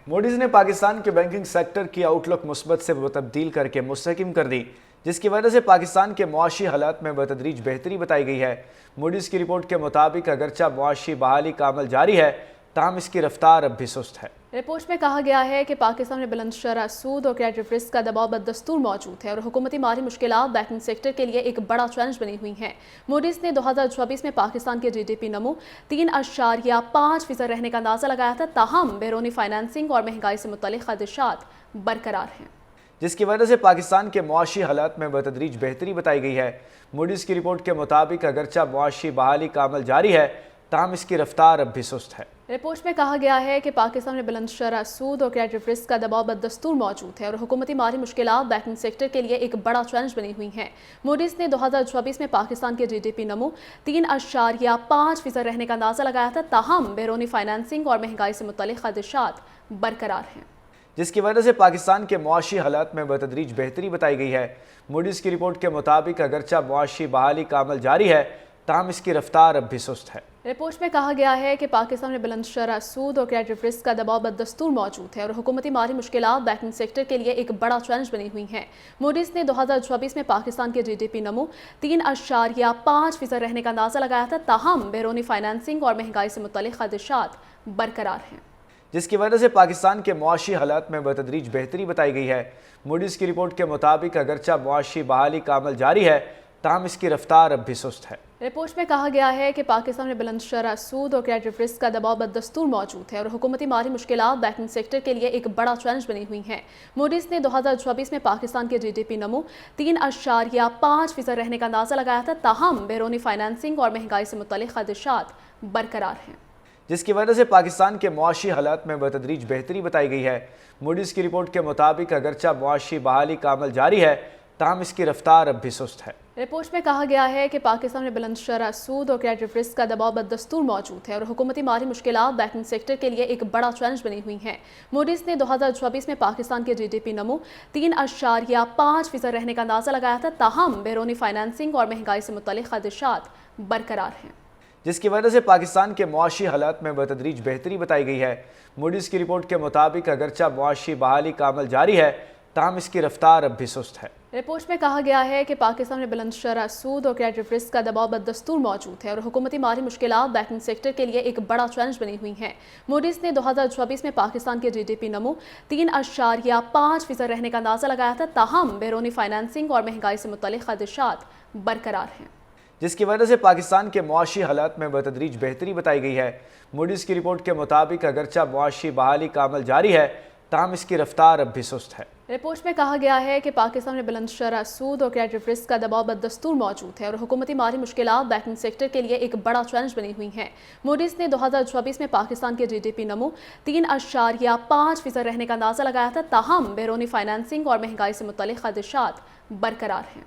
Moody's نے پاکستان کے banking sector کی آؤٹ لک مثبت سے تبدیل کر کے مستحکم کر دی، جس کی وجہ سے پاکستان کے معاشی حالات میں بتدریج بہتری بتائی گئی ہے۔ موڈیز کی رپورٹ کے مطابق اگرچہ معاشی بحالی کا عمل جاری ہے، تاہم اس کی رفتار اب بھی سست ہے۔ رپورٹ میں کہا گیا ہے کہ پاکستان میں بلند شرح سود اور کریڈٹ رسک کا دباؤ بدستور موجود ہے اور حکومتی مالی مشکلات بینکنگ سیکٹر کے لیے ایک بڑا چیلنج بنی ہوئی ہیں۔ موڈیز نے 2024 میں پاکستان کے جی ڈی پی نمو 3.5% رہنے کا اندازہ لگایا تھا، تاہم بیرونی فائنانسنگ اور مہنگائی سے متعلق خدشات برقرار ہیں، جس کی وجہ سے پاکستان کے معاشی حالات میں بتدریج بہتری بتائی گئی ہے۔ موڈیز کی رپورٹ کے مطابق اگرچہ معاشی بحالی کا عمل جاری ہے، تاہم اس کی رفتار اب بھی سست ہے۔ رپورٹ میں کہا گیا ہے کہ پاکستان میں بلند شرح سود اور کریڈٹ رسک کا دباؤ بدستور موجود ہے اور حکومتی مالی مشکلات بینکنگ سیکٹر کے لیے ایک بڑا چیلنج بنی ہوئی ہیں۔ موڈیز نے 2024 میں پاکستان کے جی ڈی پی نمو 3.5% رہنے کا اندازہ لگایا تھا، تاہم بیرونی فائنانسنگ اور مہنگائی سے متعلق خدشات برقرار ہیں، جس کی وجہ سے پاکستان کے معاشی حالات میں بتدریج بہتری بتائی گئی ہے۔ موڈیز کی رپورٹ کے مطابق اگرچہ معاشی بحالی کا عمل جاری ہے، تاہم اس کی رفتار اب بھی سست ہے۔ رپورٹ میں کہا گیا ہے کہ پاکستان میں بلند شرح سود اور کریڈٹ رسک کا دباؤ بدستور موجود ہے اور حکومتی مالی مشکلات بینکنگ سیکٹر کے لیے ایک بڑا چیلنج بنی ہوئی ہیں۔ موڈیز نے 2024 میں پاکستان کے جی ڈی پی نمو 3.5% رہنے کا اندازہ لگایا تھا، تاہم بیرونی فائنانسنگ اور مہنگائی سے متعلق خدشات برقرار ہیں، جس کی وجہ سے پاکستان کے معاشی حالات میں بتدریج بہتری بتائی گئی ہے۔ موڈیز کی رپورٹ کے مطابق اگرچہ معاشی بحالی کا عمل جاری ہے، تاہم اس کی رفتار اب بھی سست ہے۔ رپورٹ میں کہا گیا ہے کہ پاکستان میں بلند شرح سود اور کریڈٹ رسک کا دباؤ بدستور موجود ہے اور حکومتی مالی مشکلات بینکنگ سیکٹر کے لیے ایک بڑا چیلنج بنی ہوئی ہیں۔ موڈیز نے 2024 میں پاکستان کے جی ڈی پی نمو 3.5% رہنے کا اندازہ لگایا تھا، تاہم بیرونی فائنانسنگ اور مہنگائی سے متعلق خدشات برقرار ہیں، جس کی وجہ سے پاکستان کے معاشی حالات میں بتدریج بہتری بتائی گئی ہے۔ موڈیز کی رپورٹ کے مطابق اگرچہ معاشی بحالی کا عمل جاری ہے، تاہم اس کی رفتار اب بھی سست ہے۔ رپورٹ میں کہا گیا ہے کہ پاکستان میں بلند شرح سود اور کریڈٹ رسک کا دباؤ بدستور موجود ہے اور حکومتی مالی مشکلات بینکنگ سیکٹر کے لیے ایک بڑا چیلنج بنی ہوئی ہیں۔ موڈیز نے 2024 میں پاکستان کے جی ڈی پی نمو 3.5% رہنے کا اندازہ لگایا تھا، تاہم بیرونی فائنانسنگ اور مہنگائی سے متعلق خدشات برقرار ہیں، جس کی وجہ سے پاکستان کے معاشی حالات میں بتدریج بہتری بتائی گئی ہے۔ موڈیز کی رپورٹ کے مطابق اگرچہ معاشی بحالی کا عمل جاری ہے، تاہم اس کی رفتار اب بھی سست ہے۔ رپورٹ میں کہا گیا ہے کہ پاکستان میں بلند شرح سود اور کریڈٹ رسک کا دباؤ بدستور موجود ہے اور حکومتی مالی مشکلات بینکنگ سیکٹر کے لیے ایک بڑا چیلنج بنی ہوئی ہیں۔ موڈیز نے 2024 میں پاکستان کے جی ڈی پی نمو 3.5% رہنے کا اندازہ لگایا تھا، تاہم بیرونی فائنانسنگ اور مہنگائی سے متعلق خدشات برقرار ہیں، جس کی وجہ سے پاکستان کے معاشی حالات میں بتدریج بہتری بتائی گئی ہے۔ موڈیز کی رپورٹ کے مطابق اگرچہ معاشی بحالی کا عمل جاری ہے، تاہم اس کی رفتار اب بھی سست ہے۔ رپورٹ میں کہا گیا ہے کہ پاکستان میں بلند شرح سود اور کریڈٹ رسک کا دباؤ بدستور موجود ہے اور حکومتی مالی مشکلات بینکنگ سیکٹر کے لیے ایک بڑا چیلنج بنی ہوئی ہیں۔ موڈیز نے 2024 میں پاکستان کے جی ڈی پی نمو 3.5% رہنے کا اندازہ لگایا تھا، تاہم بیرونی فائنانسنگ اور مہنگائی سے متعلق خدشات برقرار ہیں،